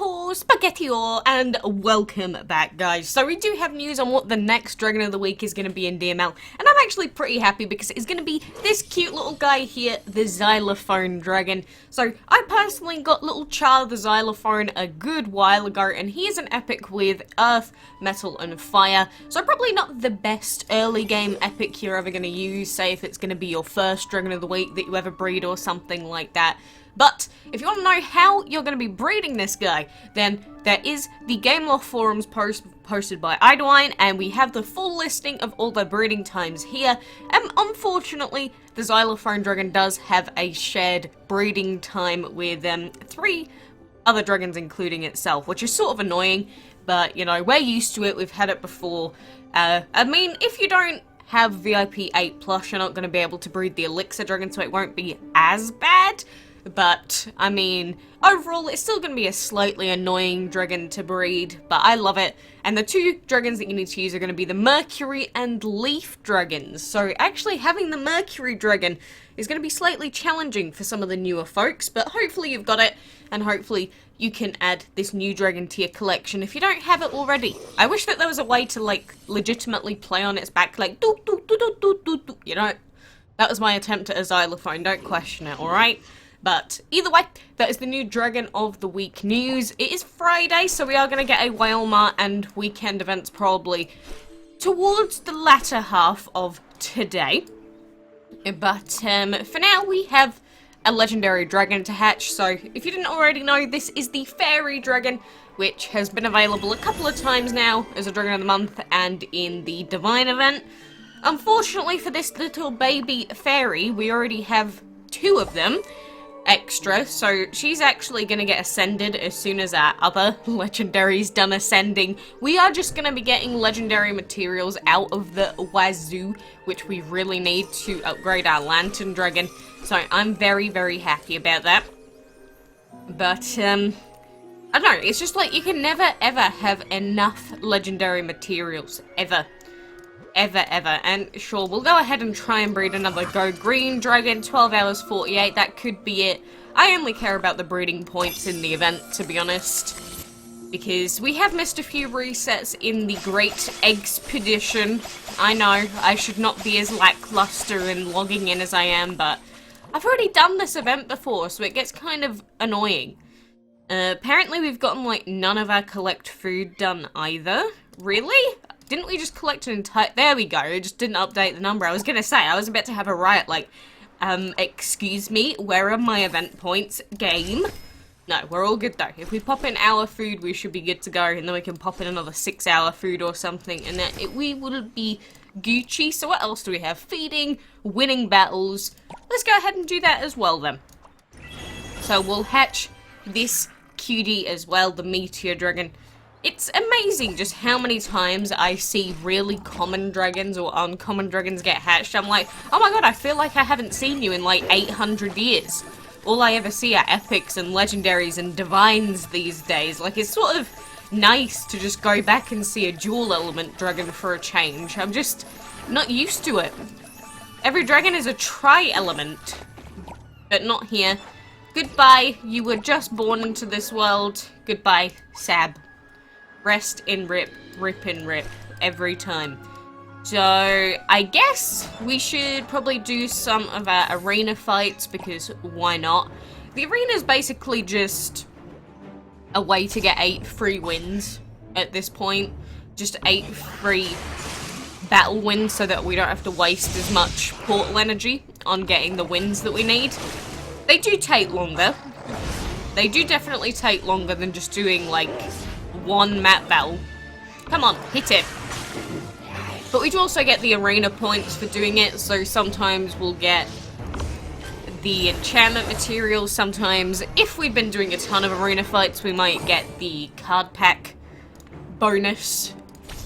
Bonjour, Spaghetti-o, and welcome back, guys. So we do have news on what the next Dragon of the Week is going to be in DML, and I'm actually pretty happy because it's going to be this cute little guy here, the Xylophone Dragon. So I personally got little Char the Xylophone a good while ago, and he is an epic with Earth, Metal, and Fire. So probably not the best early game epic you're ever going to use, say if it's going to be your first Dragon of the Week that you ever breed or something like that. But if you want to know how you're going to be breeding this guy, then there is the Gameloft forums posted by Idwine, and we have the full listing of all the breeding times here. And unfortunately, the Xylophone Dragon does have a shared breeding time with 3 other dragons, including itself, which is sort of annoying. But, you know, we're used to it. We've had it before. I mean, if you don't have VIP 8+, you're not going to be able to breed the Elixir Dragon, so it won't be as bad. But, I mean, overall, it's still going to be a slightly annoying dragon to breed, but I love it. And the 2 dragons that you need to use are going to be the Mercury and Leaf dragons. So, actually, having the Mercury dragon is going to be slightly challenging for some of the newer folks, but hopefully you've got it, and hopefully you can add this new dragon to your collection if you don't have it already. I wish that there was a way to, like, legitimately play on its back, like, doo doo doo doo doo doo doo, you know? That was my attempt at a xylophone, don't question it, alright? But either way, that is the new Dragon of the Week news. It is Friday, so we are going to get a whale mart and weekend events probably towards the latter half of today. But for now, we have a legendary dragon to hatch. So if you didn't already know, this is the Fairy Dragon, which has been available a couple of times now as a Dragon of the Month and in the Divine event. Unfortunately for this little baby fairy, we already have 2 of them extra, so she's actually going to get ascended as soon as our other legendary's done ascending. We are just going to be getting legendary materials out of the wazoo, which we really need to upgrade our Lantern Dragon, so I'm very, very happy about that. But, I don't know, it's just like you can never ever have enough legendary materials, ever. Ever. And sure, we'll go ahead and try and breed another Go Green Dragon, 12 hours 48, that could be it. I only care about the breeding points in the event, to be honest, because we have missed a few resets in the Great Eggs-pedition. I know, I should not be as lackluster in logging in as I am, but I've already done this event before, so it gets kind of annoying. Apparently we've gotten, like, none of our collect food done either. Really? Didn't we just collect an entire... There we go, it just didn't update the number. I was gonna say, I was about to have a riot, like, excuse me, where are my event points? Game? No, we're all good though. If we pop in our food, we should be good to go, and then we can pop in another 6-hour food or something, and then we will be Gucci. So what else do we have? Feeding, winning battles. Let's go ahead and do that as well then. So we'll hatch this cutie as well, the Meteor Dragon. It's amazing just how many times I see really common dragons or uncommon dragons get hatched. I'm like, oh my god, I feel like I haven't seen you in like 800 years. All I ever see are epics and legendaries and divines these days. Like, it's sort of nice to just go back and see a dual element dragon for a change. I'm just not used to it. Every dragon is a tri-element, but not here. Goodbye, you were just born into this world. Goodbye, Sab. Rest in rip, rip in rip, every time. So, I guess we should probably do some of our arena fights, because why not? The arena is basically just a way to get 8 free wins at this point. Just 8 free battle wins so that we don't have to waste as much portal energy on getting the wins that we need. They do take longer. They do definitely take longer than just doing, like, 1 map battle. Come on, hit it. But we do also get the arena points for doing it, so sometimes we'll get the enchantment materials. Sometimes, if we've been doing a ton of arena fights, we might get the card pack bonus.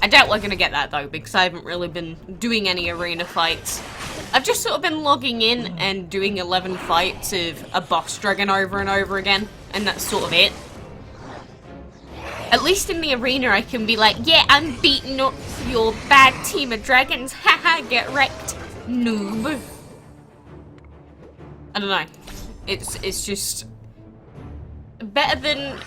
I doubt we're gonna get that though, because I haven't really been doing any arena fights. I've just sort of been logging in and doing 11 fights of a boss dragon over and over again, and that's sort of it. At least in the arena I can be like, yeah, I'm beating up your bad team of dragons, haha, get wrecked, noob. I don't know, it's just better than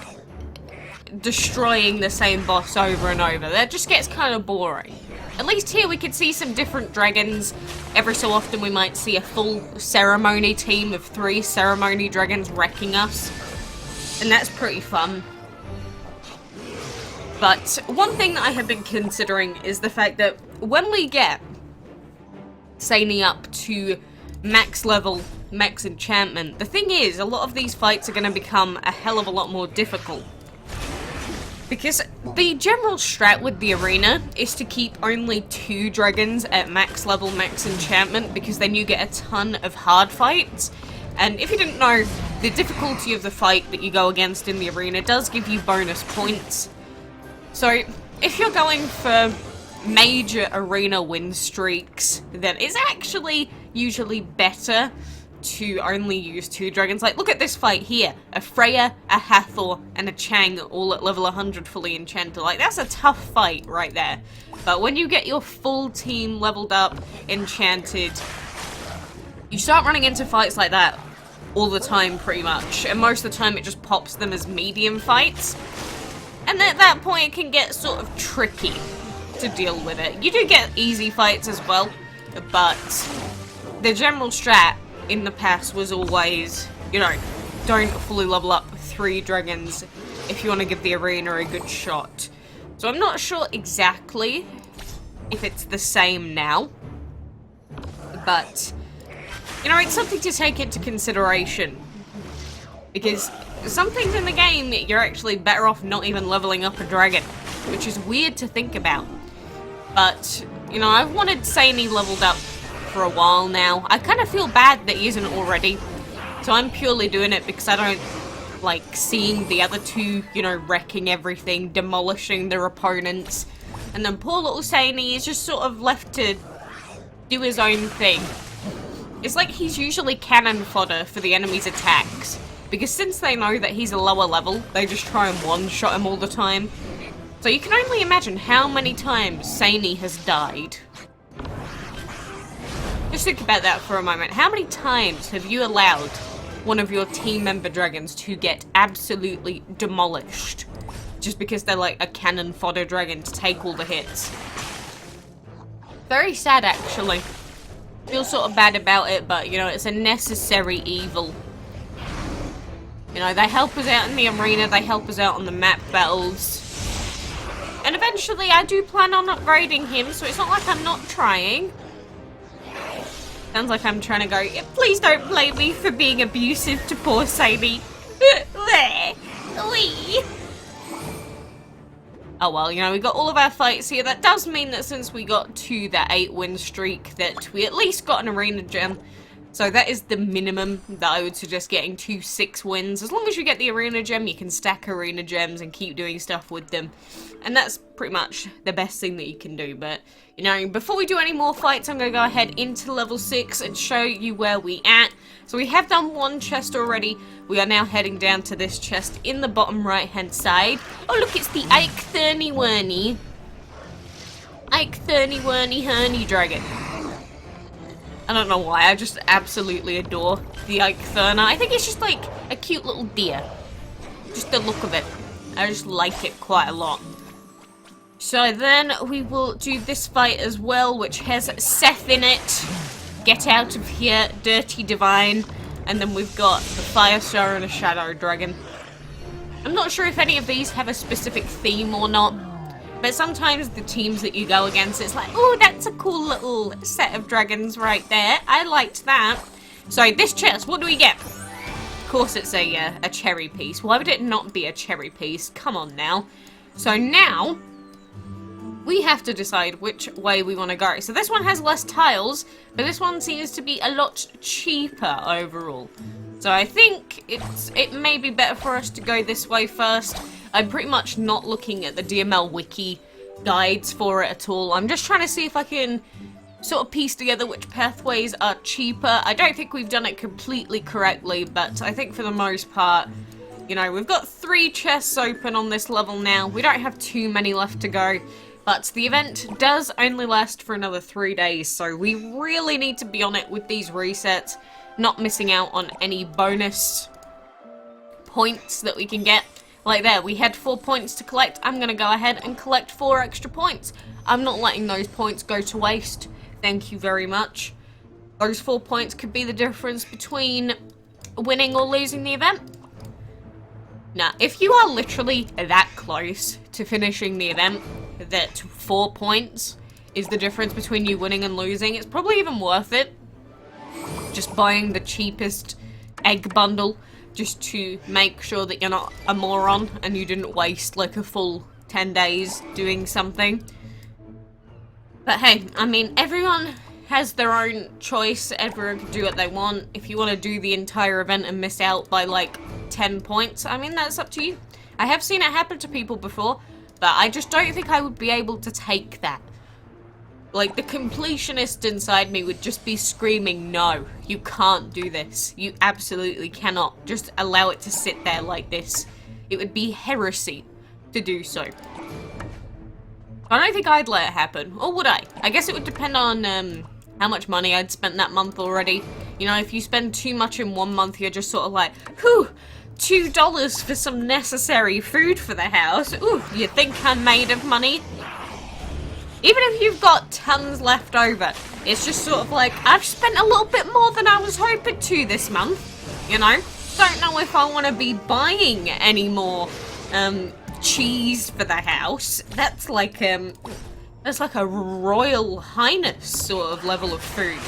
destroying the same boss over and over. That just gets kind of boring. At least here we could see some different dragons. Every so often we might see a full ceremony team of 3 ceremony dragons wrecking us. And that's pretty fun. But one thing that I have been considering is the fact that when we get Sani up to max level, max enchantment, the thing is, a lot of these fights are going to become a hell of a lot more difficult. Because the general strat with the arena is to keep only 2 dragons at max level, max enchantment, because then you get a ton of hard fights. And if you didn't know, the difficulty of the fight that you go against in the arena does give you bonus points. So, if you're going for major arena win streaks, then it's actually usually better to only use 2 dragons. Like, look at this fight here. A Freya, a Hathor, and a Chang all at level 100 fully enchanted. Like, that's a tough fight right there. But when you get your full team leveled up, enchanted, you start running into fights like that all the time, pretty much. And most of the time it just pops them as medium fights. And at that point it can get sort of tricky to deal with it. You do get easy fights as well, but the general strat in the past was always, you know, don't fully level up 3 dragons if you want to give the arena a good shot. So I'm not sure exactly if it's the same now, but, you know, it's something to take into consideration. Because some things in the game, you're actually better off not even leveling up a dragon, which is weird to think about. But, you know, I've wanted Sani leveled up for a while now. I kind of feel bad that he isn't already. So I'm purely doing it because I don't like seeing the other 2, you know, wrecking everything, demolishing their opponents. And then poor little Sani is just sort of left to do his own thing. It's like he's usually cannon fodder for the enemy's attacks. Because since they know that he's a lower level, they just try and one-shot him all the time. So you can only imagine how many times Sani has died. Just think about that for a moment. How many times have you allowed one of your team member dragons to get absolutely demolished? Just because they're like a cannon fodder dragon to take all the hits. Very sad, actually. Feel sort of bad about it, but, you know, it's a necessary evil. You know, they help us out in the arena, they help us out on the map battles. And eventually I do plan on upgrading him, so it's not like I'm not trying. Sounds like I'm trying to go, please don't blame me for being abusive to poor Sani. Oh well, you know, we got all of our fights here. That does mean that since we got to that 8 win streak, that we at least got an arena gem. So that is the minimum that I would suggest getting, 2 6 wins. As long as you get the arena gem, you can stack arena gems and keep doing stuff with them. And that's pretty much the best thing that you can do. But, you know, before we do any more fights, I'm going to go ahead into level 6 and show you where we at. So we have done 1 chest already. We are now heading down to this chest in the bottom right hand side. Oh look, it's the Eichthurny Herney Dragon. I don't know why, I just absolutely adore the Eichthurna. I think it's just like a cute little deer. Just the look of it. I just like it quite a lot. So then we will do this fight as well, which has Seth in it. Get out of here, Dirty Divine. And then we've got the Firestar and a Shadow Dragon. I'm not sure if any of these have a specific theme or not. But sometimes the teams that you go against, it's like, oh, that's a cool little set of dragons right there. I liked that. So this chest, what do we get? Of course it's a cherry piece. Why would it not be a cherry piece? Come on now. So now, we have to decide which way we want to go. So this one has less tiles, but this one seems to be a lot cheaper overall. So I think it may be better for us to go this way first. I'm pretty much not looking at the DML wiki guides for it at all. I'm just trying to see if I can sort of piece together which pathways are cheaper. I don't think we've done it completely correctly, but I think for the most part, you know, we've got 3 chests open on this level now. We don't have too many left to go, but the event does only last for another 3 days, so we really need to be on it with these resets, not missing out on any bonus points that we can get. Like there, we had 4 points to collect. I'm going to go ahead and collect 4 extra points. I'm not letting those points go to waste. Thank you very much. Those 4 points could be the difference between winning or losing the event. Now, if you are literally that close to finishing the event, that 4 points is the difference between you winning and losing, it's probably even worth it. Just buying the cheapest egg bundle just to make sure that you're not a moron and you didn't waste like a full 10 days doing something. But hey, I mean, everyone has their own choice. Everyone can do what they want. If you want to do the entire event and miss out by like 10 points, I mean, that's up to you. I have seen it happen to people before, but I just don't think I would be able to take that. Like, the completionist inside me would just be screaming, no, you can't do this. You absolutely cannot just allow it to sit there like this. It would be heresy to do so. I don't think I'd let it happen. Or would I? I guess it would depend on how much money I'd spent that month already. You know, if you spend too much in one month, you're just sort of like, whew, $2 for some necessary food for the house. Ooh, you think I'm made of money? Even if you've got tons left over, it's just sort of like, I've spent a little bit more than I was hoping to this month, you know? Don't know if I want to be buying any more cheese for the house. That's like a Royal Highness sort of level of food.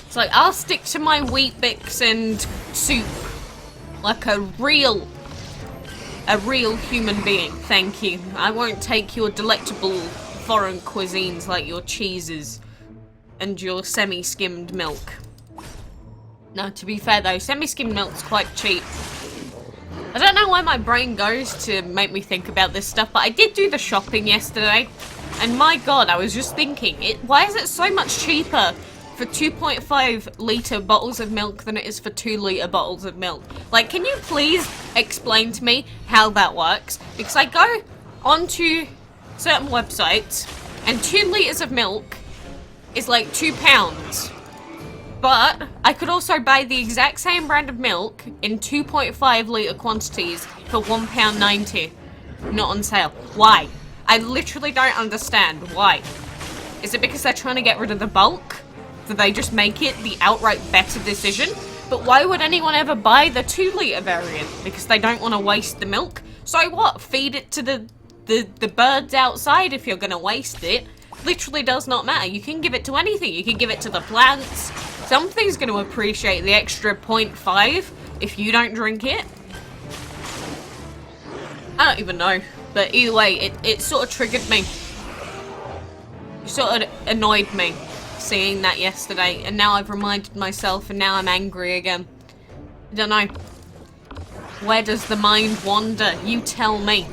It's like, I'll stick to my Wheat Bix and soup like a real human being, thank you. I won't take your delectable foreign cuisines like your cheeses and your semi-skimmed milk. No, to be fair though, semi-skimmed milk's quite cheap. I don't know where my brain goes to make me think about this stuff, but I did do the shopping yesterday, and my god, I was just thinking, why is it so much cheaper for 2.5 litre bottles of milk than it is for 2 litre bottles of milk? Like, can you please explain to me how that works? Because I go onto certain websites and 2 litres of milk is like £2. But I could also buy the exact same brand of milk in 2.5 litre quantities for £1.90. Not on sale. Why? I literally don't understand. Why? Is it because they're trying to get rid of the bulk? Do they just make it the outright better decision? But why would anyone ever buy the 2 litre variant? Because they don't want to waste the milk? So what? Feed it to the birds outside if you're going to waste it. Literally does not matter. You can give it to anything. You can give it to the plants. Something's going to appreciate the extra 0.5 if you don't drink it. I don't even know. But either way, it sort of triggered me. It sort of annoyed me seeing that yesterday. And now I've reminded myself and now I'm angry again. I don't know. Where does the mind wander? You tell me.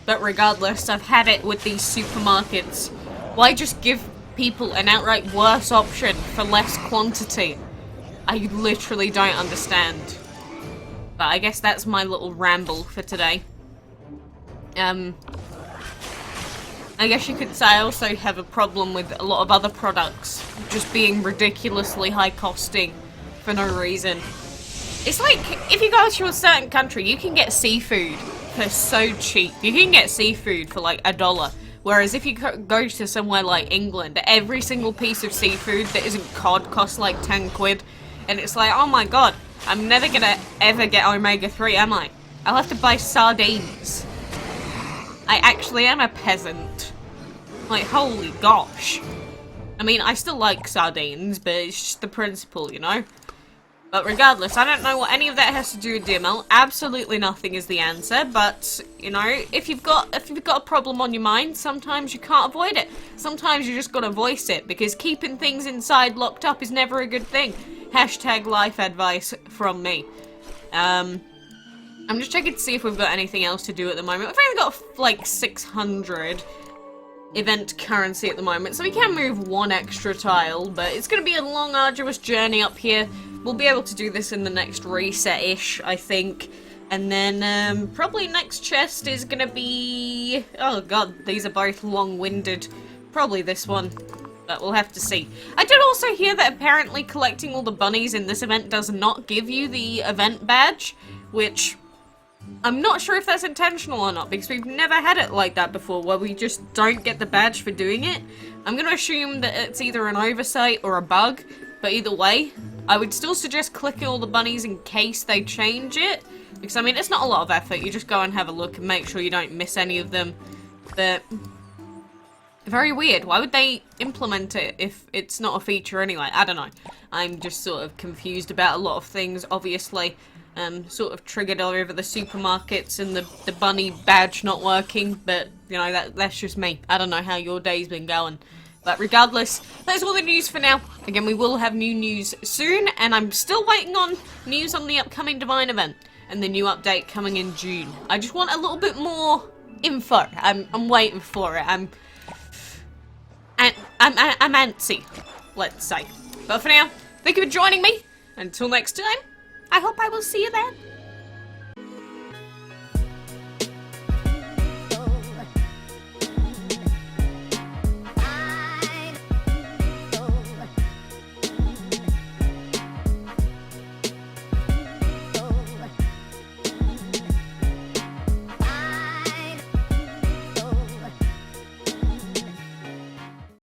But regardless, I've had it with these supermarkets. Why just give people an outright worse option for less quantity? I literally don't understand. But I guess that's my little ramble for today. I guess you could say I also have a problem with a lot of other products just being ridiculously high costing for no reason. It's like, if you go to a certain country, you can get seafood for so cheap. You can get seafood for like $1. Whereas if you go to somewhere like England, every single piece of seafood that isn't cod costs like 10 quid. And it's like, oh my god, I'm never gonna ever get omega-3, am I? I'll have to buy sardines. I actually am a peasant. Like, holy gosh. I mean, I still like sardines, but it's just the principle, you know? But regardless, I don't know what any of that has to do with DML. Absolutely nothing is the answer, but, you know, if you've got a problem on your mind, sometimes you can't avoid it. Sometimes you just gotta voice it, because keeping things inside locked up is never a good thing. Hashtag life advice from me. I'm just checking to see if we've got anything else to do at the moment. We've only got, like, 600 event currency at the moment, so we can move one extra tile, but it's going to be a long, arduous journey up here. We'll be able to do this in the next reset-ish, I think. And then, probably next chest is going to be... Oh god, these are both long-winded. Probably this one. But we'll have to see. I did also hear that apparently collecting all the bunnies in this event does not give you the event badge, which I'm not sure if that's intentional or not, because we've never had it like that before, where we just don't get the badge for doing it. I'm gonna assume that it's either an oversight or a bug, but either way, I would still suggest clicking all the bunnies in case they change it, because I mean, it's not a lot of effort. You just go and have a look and make sure you don't miss any of them. But very weird. Why would they implement it if it's not a feature anyway? I don't know. I'm just sort of confused about a lot of things, obviously. Sort of triggered over the supermarkets and the bunny badge not working, but, you know, that's just me. I don't know how your day's been going. But regardless, that's all the news for now. Again, we will have new news soon, and I'm still waiting on news on the upcoming Divine event and the new update coming in June. I just want a little bit more info. I'm waiting for it. I'm antsy, let's say. But for now, thank you for joining me. Until next time, I hope I will see you then.